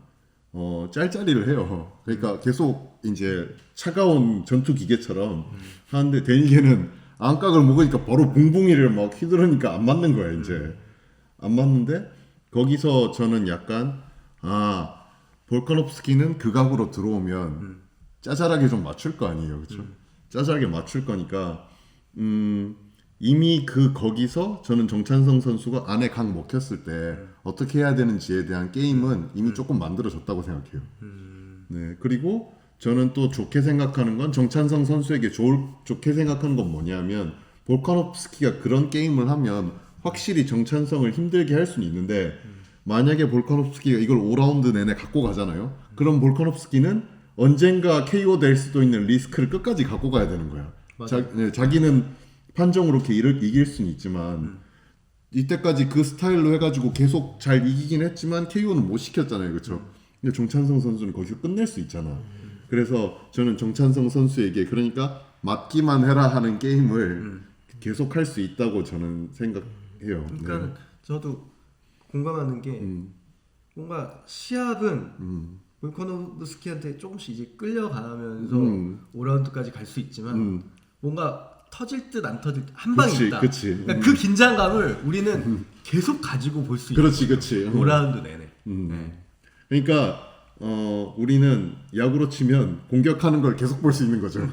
짤짤이를 해요. 그러니까 계속 이제 차가운 전투 기계처럼 하는데 데니게는 안각을 먹으니까 바로 붕붕이를 막 휘두르니까 안 맞는 거야 이제. 안 맞는데 거기서 저는 약간 볼카노프스키는 그 각으로 들어오면 짜잘하게 좀 맞출 거 아니에요, 그렇죠? 짜잘하게 맞출 거니까 이미 거기서 저는 정찬성 선수가 안에 각 먹혔을 때 어떻게 해야 되는지에 대한 게임은 이미 조금 만들어졌다고 생각해요. 네, 그리고 저는 또 좋게 생각하는 건 정찬성 선수에게 좋게 생각하는 건 뭐냐면 볼카노프스키가 그런 게임을 하면 확실히 정찬성을 힘들게 할 수는 있는데 만약에 볼카노프스키가 이걸 5라운드 내내 갖고 가잖아요. 그럼 볼카노프스키는 언젠가 KO 될 수도 있는 리스크를 끝까지 갖고 가야 되는 거야. 자기는 판정으로 이렇게 이길 수는 있지만 이때까지 그 스타일로 해가지고 계속 잘 이기긴 했지만 KO는 못 시켰잖아요, 그렇죠? 근데 정찬성 선수는 거기서 끝낼 수 있잖아. 그래서 저는 정찬성 선수에게 그러니까 맞기만 해라 하는 게임을 계속 할 수 있다고 저는 생각해요. 그러니까 네. 저도 공감하는 게 뭔가 시합은 볼카노프스키한테 조금씩 이제 끌려가면서 5라운드까지 갈 수 있지만 뭔가 터질 듯 안 터질 듯 한 방이 있다. 그치. 그러니까 그 긴장감을 우리는 계속 가지고 볼 수 있어. 그렇지. 5라운드 내내. 네. 그러니까 우리는 야구로 치면 공격하는 걸 계속 볼 수 있는 거죠.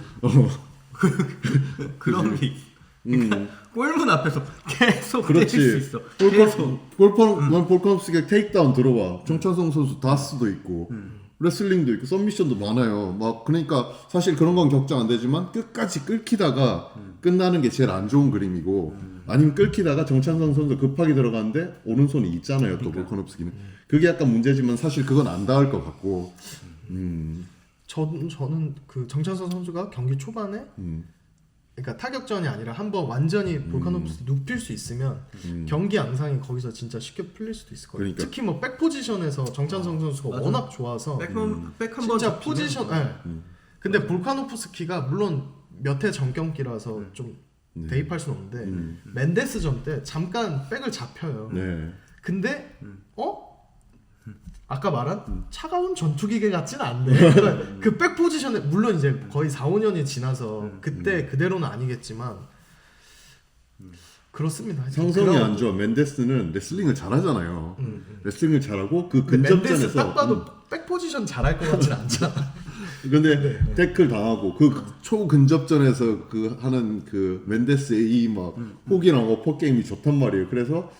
그런 게 있어. 그러니까 골문 앞에서 계속 뛸 수 그렇지. 있어. 계속. 볼카노프스키가 테이크다운 들어와. 정찬성 선수 다스도 있고 레슬링도 있고 서미션도 많아요. 막 그러니까 사실 그런 건 걱정 안 되지만 끝까지 끌키다가 끝나는 게 제일 안 좋은 그림이고 아니면 끌키다가 정찬성 선수 급하게 들어가는데 오른손이 있잖아요. 또 볼카노프스키는 그게 약간 문제지만 사실 그건 안 닿을 것 같고. 저는 그 정찬성 선수가 경기 초반에 그러니까 타격전이 아니라 한번 완전히 볼카노프스키 눕힐 수 있으면 경기 양상이 거기서 진짜 쉽게 풀릴 수도 있을 거예요. 그러니까. 특히 뭐 백 포지션에서 정찬성 선수가 맞아. 워낙 좋아서 백한번 진짜 포지션. 근데 볼카노프스키가 물론 몇 해 전 경기라서 좀 대입할 수는 없는데 맨데스전 때 잠깐 백을 잡혀요. 네. 근데 아까 말한 차가운 전투기계 같진 않네. 그러니까 그 백 포지션에 물론 이제 거의 4, 5년이 지나서 그때 그대로는 아니겠지만 그렇습니다. 상성이 안 좋아. 맨데스는 레슬링을 잘하잖아요. 레슬링을 잘하고 그 맨데스 근접전에서 딱 봐도 백 포지션 잘할 것 같진 않잖아. 근데 태클 당하고 그 초근접전에서 그 하는 그 맨데스의 이 막 폭이랑 어퍼 게임이 좋단 말이에요. 그래서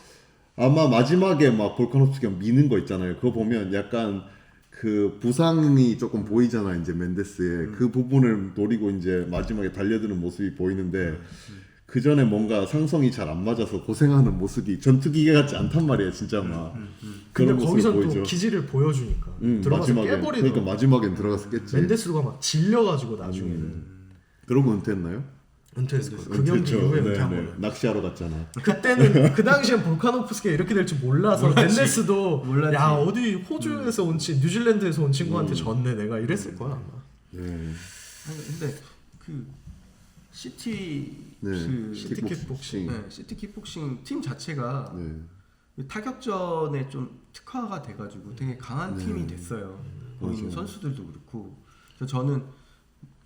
아마 마지막에 막 볼카노프스키가 미는 거 있잖아요. 그거 보면 약간 그 부상이 조금 보이잖아. 이제 맨데스의 그 부분을 노리고 이제 마지막에 달려드는 모습이 보이는데 그 전에 뭔가 상성이 잘 안 맞아서 고생하는 모습이 전투기계 같지 않단 말이에요. 진짜 막 근데 그런 모습을 거기서 또 보이죠. 기지를 보여주니까 들어가서 마지막에 깨버리더라고. 그러니까 마지막엔 들어가서 깼지. 맨데스가 막 질려가지고 나중에는 그러고 은퇴했나요? 은퇴했을 거예요. 그 경기 이후에 은퇴한 거예요. 낚시하러 갔잖아. 그때는 그 당시엔 볼카노프스키가 이렇게 될 줄 몰라서 맨데스도 몰랐지. 야 어디 호주에서 온 뉴질랜드에서 온 친구한테 졌네 내가 이랬을 거야 아마. 네. 근데 그 시티 네. 시티 킥복싱. 시티 킥복싱 팀 자체가 네. 타격전에 좀 특화가 돼가지고 되게 강한 팀이 됐어요. 거기 있는 맞아요. 선수들도 그렇고. 그래서 저는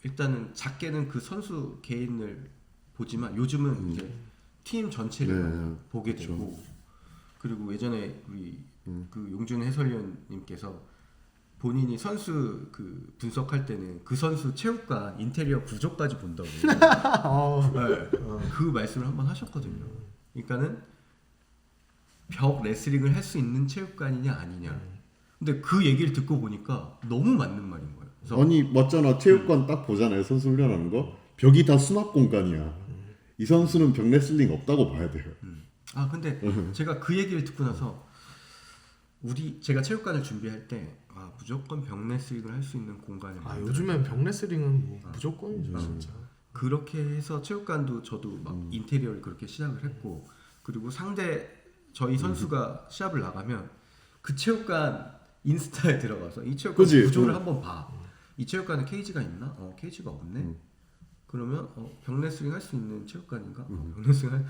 일단은 작게는 그 선수 개인을 보지만 요즘은 이제 팀 전체를 보게 되고 그리고 예전에 우리 그 용준 해설위원님께서 본인이 선수 그 분석할 때는 그 선수 체육관 인테리어 구조까지 본다고 그 말씀을 한번 하셨거든요. 그러니까는 벽 레슬링을 할 수 있는 체육관이냐 아니냐. 근데 그 얘기를 듣고 보니까 너무 맞는 말인 거예요. 그래서 아니 맞잖아. 체육관 딱 보잖아요. 선수 훈련하는 거. 벽이 다 수납 공간이야. 이 선수는 벽 레슬링 없다고 봐야 돼요. 근데 제가 그 얘기를 듣고 나서 제가 체육관을 준비할 때 무조건 벽 레슬링을 할 수 있는 공간을 요즘엔 벽 레슬링은 뭐 무조건이죠 진짜. 그렇게 해서 체육관도 저도 막 인테리어를 그렇게 시작을 했고 그리고 저희 선수가 시합을 나가면 그 체육관 인스타에 들어가서 이 체육관 그치? 구조를 한번 이 체육관에 케이지가 있나? 케이지가 없네. 그러면 병레슬링 할 수 있는 체육관인가? 병레슬링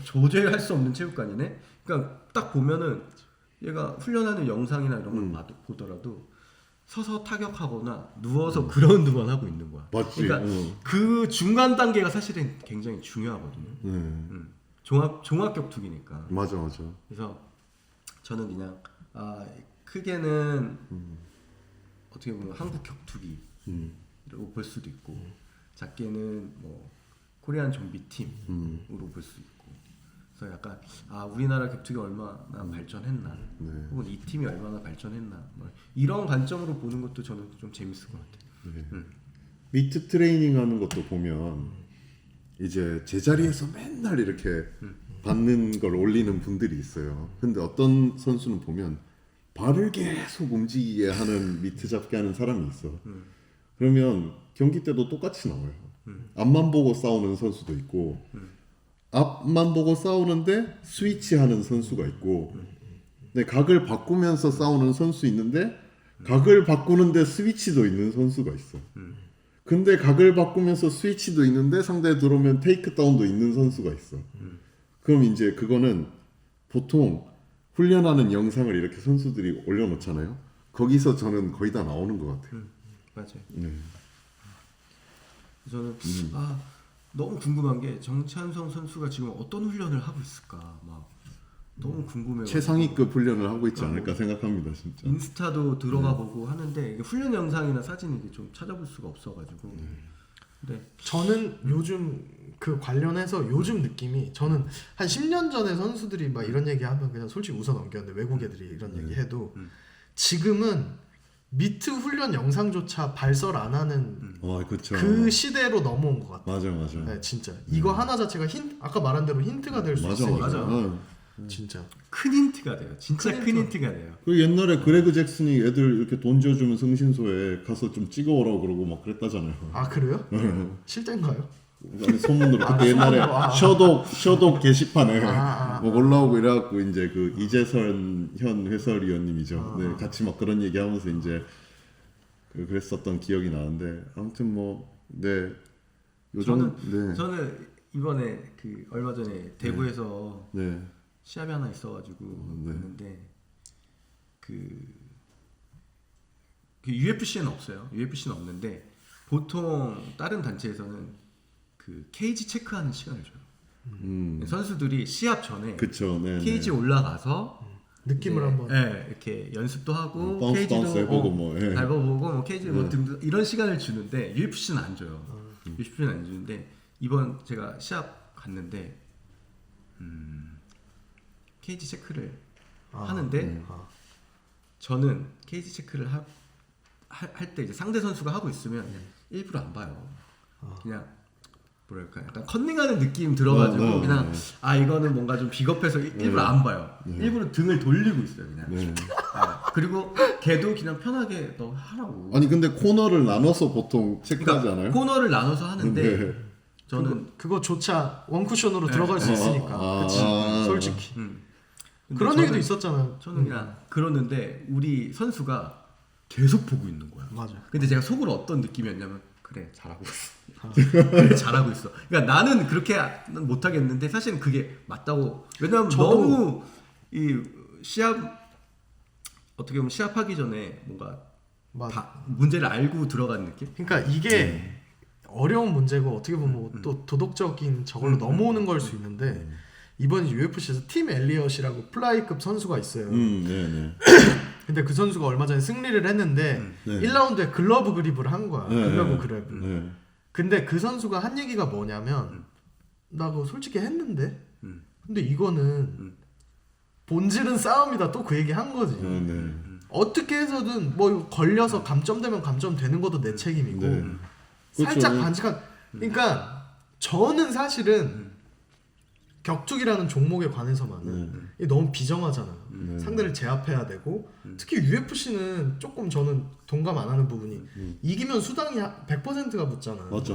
조제할 수 없는 체육관이네. 그러니까 딱 보면은 얘가 훈련하는 영상이나 이런 걸 보더라도 서서 타격하거나 누워서 그라운드만 하고 있는 거야. 맞지. 그러니까 그 중간 단계가 사실은 굉장히 중요하거든요. 종합 격투기니까. 맞아. 그래서 저는 그냥 크게는 어떻게 보면 한국 격투기라고 볼 수도 있고 작게는 뭐 코리안 좀비 팀으로 볼 수 있고 그래서 약간 우리나라 격투기 얼마나 발전했나 혹은 이 팀이 얼마나 발전했나 뭐 이런 관점으로 보는 것도 저는 좀 재밌을 것 같아요. 미트 트레이닝 하는 것도 보면 이제 제자리에서 맨날 이렇게 받는 걸 올리는 분들이 있어요. 근데 어떤 선수는 보면 발을 계속 움직이게 하는 미트 잡게 하는 사람이 있어. 그러면 경기 때도 똑같이 나와요. 앞만 보고 싸우는 선수도 있고 앞만 보고 싸우는데 스위치하는 선수가 있고 근데 각을 바꾸면서 싸우는 선수 있는데 각을 바꾸는데 스위치도 있는 선수가 있어. 근데 각을 바꾸면서 스위치도 있는데 상대 들어오면 테이크다운도 있는 선수가 있어. 그럼 이제 그거는 보통 훈련하는 영상을 이렇게 선수들이 올려놓잖아요. 거기서 저는 거의 다 나오는 것 같아요. 맞아요. 저는 너무 궁금한 게 정찬성 선수가 지금 어떤 훈련을 하고 있을까 막 너무 궁금해요. 최상위급 훈련을 하고 있지 않을까 생각합니다, 진짜. 인스타도 들어가 보고 하는데 이게 훈련 영상이나 사진이 좀 찾아볼 수가 없어가지고. 근데 저는 요즘 그 관련해서 요즘 느낌이 저는 한 10년 전에 선수들이 막 이런 얘기하면 그냥 솔직히 웃어 넘겼는데 외국 애들이 이런 얘기해도 지금은 미트 훈련 영상조차 발설 안 하는 그쵸. 그 시대로 넘어온 것 같아요. 맞아. 네, 진짜 이거 하나 자체가 아까 말한 대로 힌트가 될 수 있으니까. 맞아. 진짜 큰 힌트가 돼요. 진짜 큰 힌트가 돼요. 그 옛날에 그레그 잭슨이 애들 이렇게 돈 줘주면 성신소에 가서 좀 찍어오라고 그러고 막 그랬다잖아요. 아 그래요? 실제인가요? 아니, 소문으로 그때 옛날에 셔독 게시판에 뭐 올라오고 이래갖고 이제 그 이재선 현 해설위원님이죠. 네, 같이 막 그런 얘기하면서 이제 그랬었던 기억이 나는데 아무튼 저는 이번에 그 얼마 전에 대구에서 시합이 하나 있어가지고 했는데 그 UFC는 없어요. UFC는 없는데 보통 다른 단체에서는 그 케이지 체크하는 시간을 줘요. 선수들이 시합 전에 케이지 올라가서 느낌을 한번 이렇게 연습도 하고 바운스 케이지도 해보고 밟아보고 뭐 케이지 뭐 등등 이런 시간을 주는데 UFC는 안 줘요. UFC는 안 주는데 이번 제가 시합 갔는데 케이지 체크를 하는데 저는 케이지 체크를 할 때 이제 상대 선수가 하고 있으면 일부러 안 봐요. 그냥 뭐랄까 약간 컨닝하는 느낌 들어가지고 그냥 이거는 뭔가 좀 비겁해서 일부러 안 봐요. 일부러 등을 돌리고 있어요 그냥. 그리고 걔도 그냥 편하게 너 하라고. 아니 근데 코너를 나눠서 보통 체크하지 않아요? 코너를 나눠서 하는데 저는 그거조차 원쿠션으로 들어갈 수 있으니까. 그치 솔직히 그런 얘기도 있었잖아요. 저는 그냥 그러는데 우리 선수가 계속 보고 있는 거야. 맞아. 근데 제가 속으로 어떤 느낌이었냐면 그래 잘하고 있어. 그래 잘하고 있어. 그러니까 나는 그렇게 못하겠는데 사실은 그게 맞다고. 왜냐하면 너무 이 시합 어떻게 보면 시합하기 전에 뭔가 문제를 알고 들어간 느낌? 그러니까 이게 어려운 문제고 어떻게 보면 또 도덕적인 저걸로 넘어오는 걸 수 있는데 이번 UFC에서 팀 엘리엇이라고 플라이급 선수가 있어요. 근데 그 선수가 얼마 전에 승리를 했는데 1라운드에 글러브 그립을 한 거야. 글러브 그립을. 근데 그 선수가 한 얘기가 뭐냐면 나 그거 솔직히 했는데 근데 이거는 본질은 싸움이다. 또 그 얘기 한 거지. 어떻게 해서든 뭐 걸려서 감점되면 감점되는 것도 내 책임이고 살짝 반칙한. 그러니까 저는 사실은 격투기라는 종목에 관해서만은 너무 비정하잖아요. 상대를 제압해야 되고 특히 UFC는 조금 저는 동감 안 하는 부분이 이기면 수당이 100%가 붙잖아요. 맞아.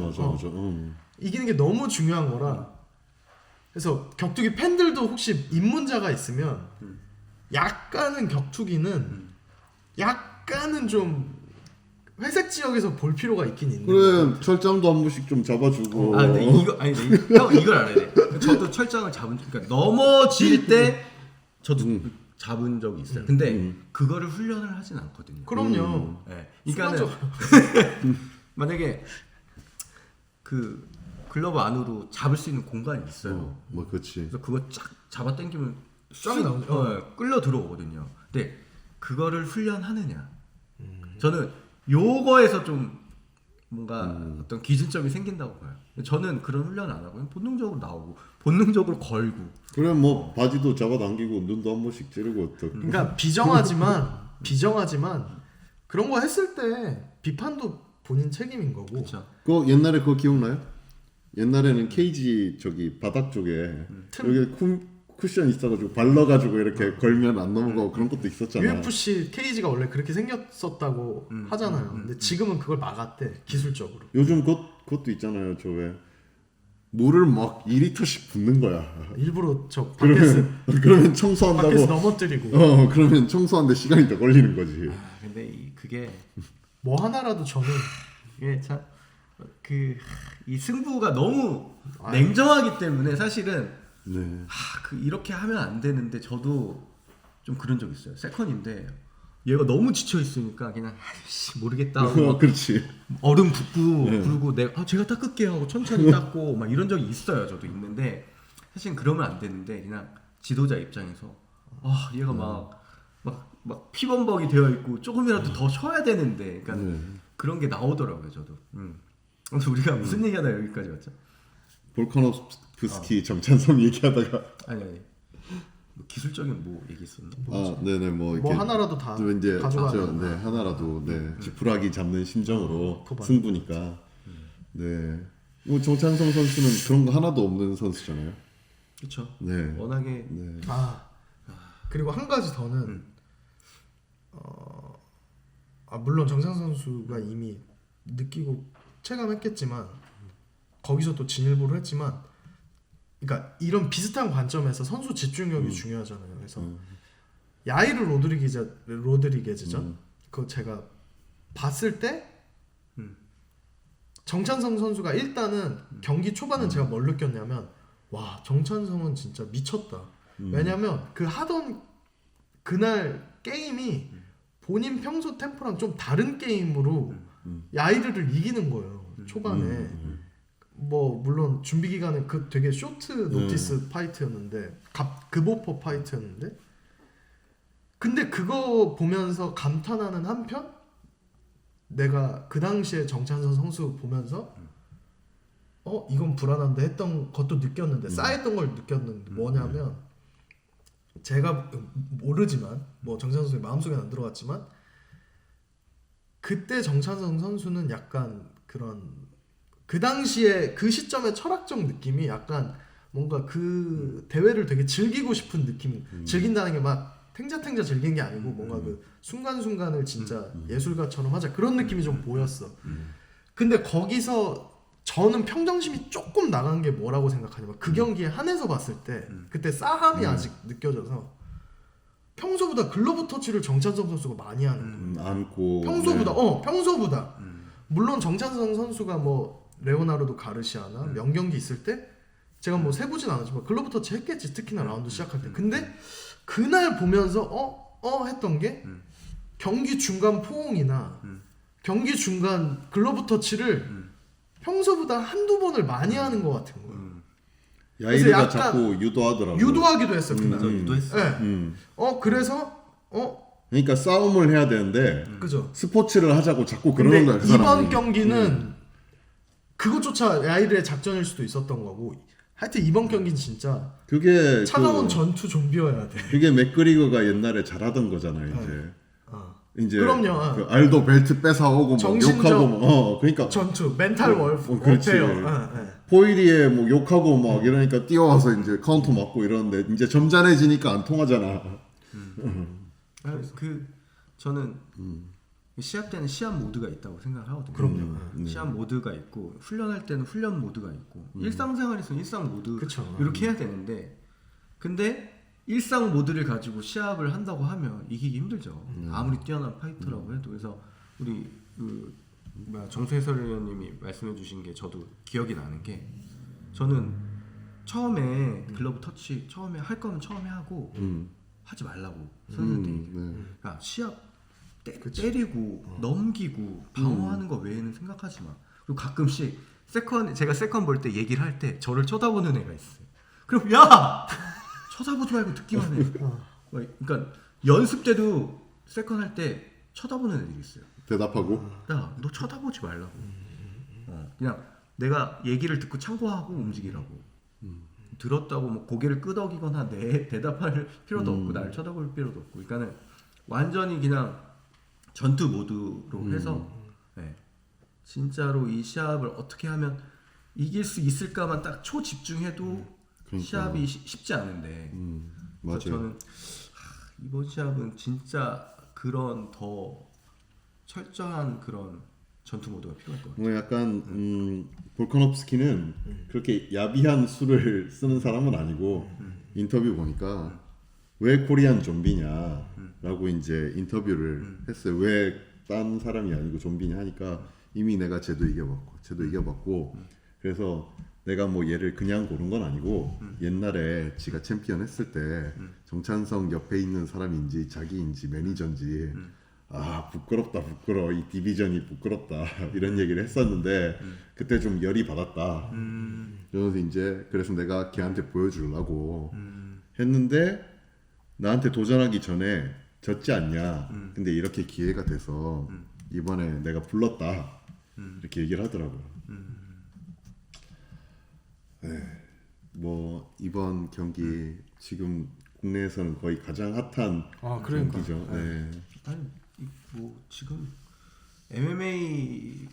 이기는 게 너무 중요한 거라. 그래서 격투기 팬들도 혹시 입문자가 있으면 약간은 격투기는 약간은 좀 회색 지역에서 볼 필요가 있긴 있는 것 그래 같아요. 철장도 한 번씩 좀 잡아주고. 아 근데 이거 아니 형 이걸 알아야 돼. 저도 철장을 잡은 그러니까 넘어질 때 저도 잡은 적이 있어요. 근데 그거를 훈련을 하진 않거든요. 그럼요. 네. 그러니까는 만약에 그 글러브 안으로 잡을 수 있는 공간이 있어요. 뭐 그렇지. 그래서 그거 쫙 잡아 당기면 쫙 나오죠. 끌려 들어오거든요. 근데 그거를 훈련하느냐? 저는 요거에서 좀 뭔가 어떤 기준점이 생긴다고 봐요. 저는 그런 훈련 안 하고 그냥 본능적으로 나오고 본능적으로 걸고. 그래 뭐 바지도 잡아당기고 눈도 한 번씩 찌르고 또. 그러니까 비정하지만 그런 거 했을 때 비판도 본인 책임인 거고. 그렇죠. 그거 옛날에 그거 기억나요? 옛날에는 케이지 저기 바닥 쪽에 여기 쿠션 있어가지고 발라가지고 이렇게 걸면 안 넘어가고 그런 것도 있었잖아. UFC 케이지가 원래 그렇게 생겼었다고 하잖아요. 근데 지금은 그걸 막았대 기술적으로. 요즘 그것도 있잖아요. 저 왜 물을 막 2리터씩 붓는 거야. 일부러 저 밖에서 그러면 청소한다고. 밖에서 넘어뜨리고. 그러면 청소하는데 시간이 더 걸리는 거지. 아, 근데 그게 뭐 하나라도 저는 이게 참 이 승부가 너무 냉정하기 때문에 사실은 네. 이렇게 하면 안 되는데 저도 좀 그런 적 있어요. 세컨인데 얘가 너무 지쳐 있으니까 그냥 아이씨 모르겠다 하고 막 그렇지. 얼음 붓고 그리고 내가 제가 닦을게요 하고 천천히 닦고 막 이런 적이 있어요. 저도 있는데 사실 그러면 안 되는데 그냥 지도자 입장에서 얘가 막 피범벅이 되어 있고 조금이라도 더 쉬어야 되는데 그러니까 그런 게 나오더라고요. 저도. 근데 우리가 무슨 얘기하다 여기까지 왔죠? 볼카노프스키 정찬성 얘기하다가 아니 뭐 기술적인 뭐 얘기 있었나? 네네 뭐 이렇게 하나라도 다 또 이제 가져가는 네 하나라도 지푸라기 잡는 심정으로 그만. 승부니까 네. 뭐 정찬성 선수는 그런 거 하나도 없는 선수잖아요. 그렇죠. 네. 워낙에 네. 그리고 한 가지 더는 물론 정찬성 선수가 이미 느끼고 체감했겠지만 거기서 또 진일보를 했지만 그러니까 이런 비슷한 관점에서 선수 집중력이 중요하잖아요. 그래서 야이르 로드리게즈죠. 그거 제가 봤을 때 정찬성 선수가 일단은 경기 초반은 제가 뭘 느꼈냐면 와 정찬성은 진짜 미쳤다. 왜냐면 그 하던 그날 게임이 본인 평소 템포랑 좀 다른 게임으로 야이르를 이기는 거예요. 초반에 뭐 물론 준비 기간에 그 되게 쇼트 노티스 파이트였는데 급오퍼 파이트였는데 근데 그거 보면서 감탄하는 한편 내가 그 당시에 정찬성 선수 보면서 이건 불안한데 했던 것도 느꼈는데 쌓였던 걸 느꼈는데 뭐냐면 제가 모르지만 뭐 정찬성 선수의 마음속에 안 들어갔지만 그때 정찬성 선수는 약간 그런 그 당시에 그 시점의 철학적 느낌이 약간 뭔가 그 대회를 되게 즐기고 싶은 느낌 즐긴다는 게 막 탱자탱자 즐긴 게 아니고 뭔가 그 순간순간을 진짜 예술가처럼 하자 그런 느낌이 좀 보였어. 근데 거기서 저는 평정심이 조금 나간 게 뭐라고 생각하냐면 그 경기에 한해서 봤을 때 그때 싸함이 아직 느껴져서 평소보다 글러브 터치를 정찬성 선수가 많이 하는 거예요. 안고 평소보다 물론 정찬성 선수가 뭐 레오나르도 가르시아나 명경기 있을 때 제가 뭐 세보진 않았지만 글러브 터치 했겠지. 특히나 라운드 시작할 때. 근데 그날 보면서 했던 게 경기 중간 포옹이나 경기 중간 글러브 터치를 평소보다 한두 번을 많이 하는 것 같은 거예요. 야이르가 약간 자꾸 유도하더라고. 유도하기도 했어 그날. 유도했어. 네. 그래서 그러니까 싸움을 해야 되는데 그죠. 스포츠를 하자고 자꾸 근데 그러는 거야. 그 이번 사람이. 경기는 그것조차 야이르의 작전일 수도 있었던 거고 하여튼 이번 경기는 진짜 그게 차가운 전투 좀비여야 돼. 그게 맥그리거가 옛날에 잘하던 거잖아요. 이제 그럼요. 그 알도 벨트 뺏어오고 막 정신적 욕하고 막 그러니까 전투 멘탈 월프 그렇지. 어때요? 포일이에 뭐 욕하고 막 이러니까 뛰어와서 이제 카운터 맞고 이러는데 이제 점잖해지니까 안 통하잖아. 저는 시합 때는 시합 모드가 있다고 생각하거든요. 그럼요. 시합 모드가 있고 훈련할 때는 훈련 모드가 있고 일상생활에서는 일상 모드 그쵸. 이렇게 해야 되는데 근데 일상 모드를 가지고 시합을 한다고 하면 이기기 힘들죠. 아무리 뛰어난 파이터라고 해도 그래서 우리 정수 해설위원님이 말씀해주신 게 저도 기억이 나는 게 저는 처음에 글러브 터치 처음에 할 거면 처음에 하고 하지 말라고 선생님한테 얘기해요. 그러니까 시합 때리고 넘기고 방어하는 거 외에는 생각하지 마. 그리고 가끔씩 제가 세컨 볼 때 얘기를 할 때 저를 쳐다보는 애가 있어요. 그럼 야 쳐다보지 말고 듣기만 해. 그러니까 연습 때도 세컨 할 때 쳐다보는 애들이 있어요. 대답하고 야 너 쳐다보지 말라고. 그냥 내가 얘기를 듣고 참고하고 움직이라고. 들었다고 뭐 고개를 끄덕이거나 대답할 필요도 없고 날 쳐다볼 필요도 없고. 그러니까는 완전히 그냥 전투 모드로 해서 네. 진짜로 이 시합을 어떻게 하면 이길 수 있을까만 딱 초집중해도 그러니까. 시합이 쉽지 않은데 맞아요. 그래서 저는 이번 시합은 진짜 그런 더 철저한 그런 전투 모드가 필요할 것 같아요. 뭐 약간 볼카nov스키는 그렇게 야비한 수를 쓰는 사람은 아니고 인터뷰 보니까 왜 코리안 좀비냐라고 이제 인터뷰를 했어요. 왜 딴 사람이 아니고 좀비냐 하니까 이미 내가 쟤도 이겨봤고 그래서 내가 뭐 얘를 그냥 고른 건 아니고 옛날에 지가 챔피언 했을 때 정찬성 옆에 있는 사람인지 자기인지 매니저인지 아 부끄러워 이 디비전이 부끄럽다 이런 얘기를 했었는데 그때 좀 열이 받았다. 그래서 이제 그래서 내가 걔한테 보여주려고 했는데 나한테 도전하기 전에 졌지 않냐. 근데 이렇게 기회가 돼서 이번에 내가 불렀다 이렇게 얘기를 하더라고요. 네, 뭐 이번 경기 지금 국내에서는 거의 가장 핫한 그러니까. 경기죠. 네. 아니 뭐 지금 MMA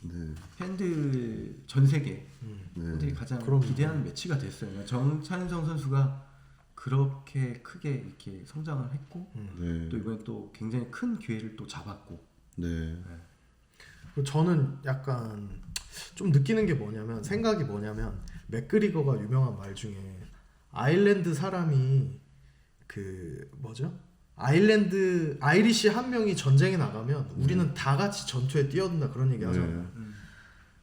네. 팬들 전 세계 팬들이 가장 그럼요. 기대하는 매치가 됐어요. 그러니까 정찬성 선수가 그렇게 크게 이렇게 성장을 했고 네. 또 이번에 또 굉장히 큰 기회를 또 잡았고 네. 저는 약간 좀 느끼는 게 뭐냐면 생각이 뭐냐면 맥그리거가 유명한 말 중에 아일랜드 사람이 그 뭐죠? 아이리시 한 명이 전쟁에 나가면 우리는 다 같이 전투에 뛰어든다 그런 얘기 하잖아요.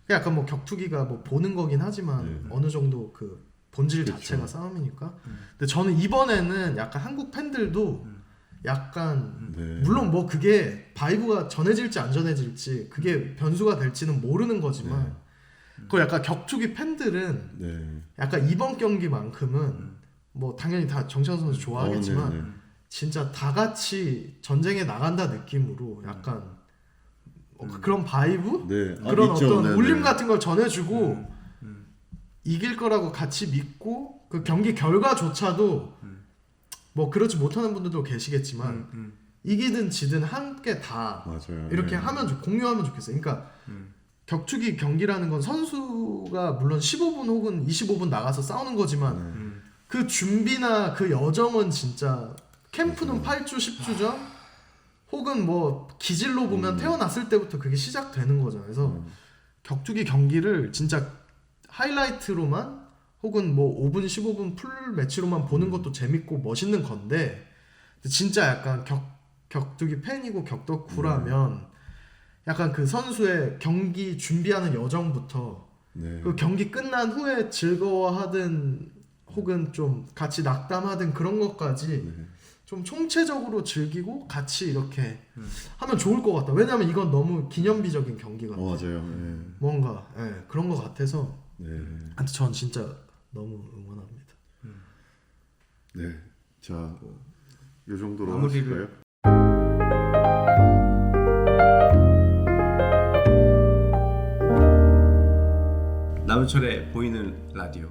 그 약간 뭐 격투기가 뭐 보는 거긴 하지만 어느 정도 그 본질 그쵸. 자체가 싸움이니까. 근데 저는 이번에는 약간 한국 팬들도 약간 네. 물론 뭐 그게 바이브가 전해질지 안 전해질지 그게 변수가 될지는 모르는 거지만 그 약간 격투기 팬들은 네. 약간 이번 경기만큼은 뭐 당연히 다 정찬 선수 좋아하겠지만 네, 네. 진짜 다 같이 전쟁에 나간다 느낌으로 약간 그런 바이브? 네. 그런 있죠. 어떤 네, 울림 네. 같은 걸 전해주고 이길 거라고 같이 믿고 그 경기 결과조차도 뭐 그렇지 못하는 분들도 계시겠지만 이기든 지든 함께 다 맞아요. 이렇게 네. 하면 공유하면 좋겠어요. 그러니까 격투기 경기라는 건 선수가 물론 15분 혹은 25분 나가서 싸우는 거지만 그 준비나 그 여정은 진짜 캠프는 8주 10주 전 혹은 뭐 기질로 보면 태어났을 때부터 그게 시작되는 거잖아요. 그래서 격투기 경기를 진짜 하이라이트로만 혹은 뭐 5분 15분 풀 매치로만 보는 것도 재밌고 멋있는 건데 진짜 약간 격투기 팬이고 격덕후라면 약간 그 선수의 경기 준비하는 여정부터 네. 그 경기 끝난 후에 즐거워하든 혹은 좀 같이 낙담하든 그런 것까지 좀 총체적으로 즐기고 같이 이렇게 하면 좋을 것 같다. 왜냐면 이건 너무 기념비적인 경기 같아요. 맞아요. 네. 뭔가 그런 것 같아서 네. 하여튼 전 진짜 너무 응원합니다. 네. 자, 이 정도로 마무리를 하실까요? 남은철의 보이는 라디오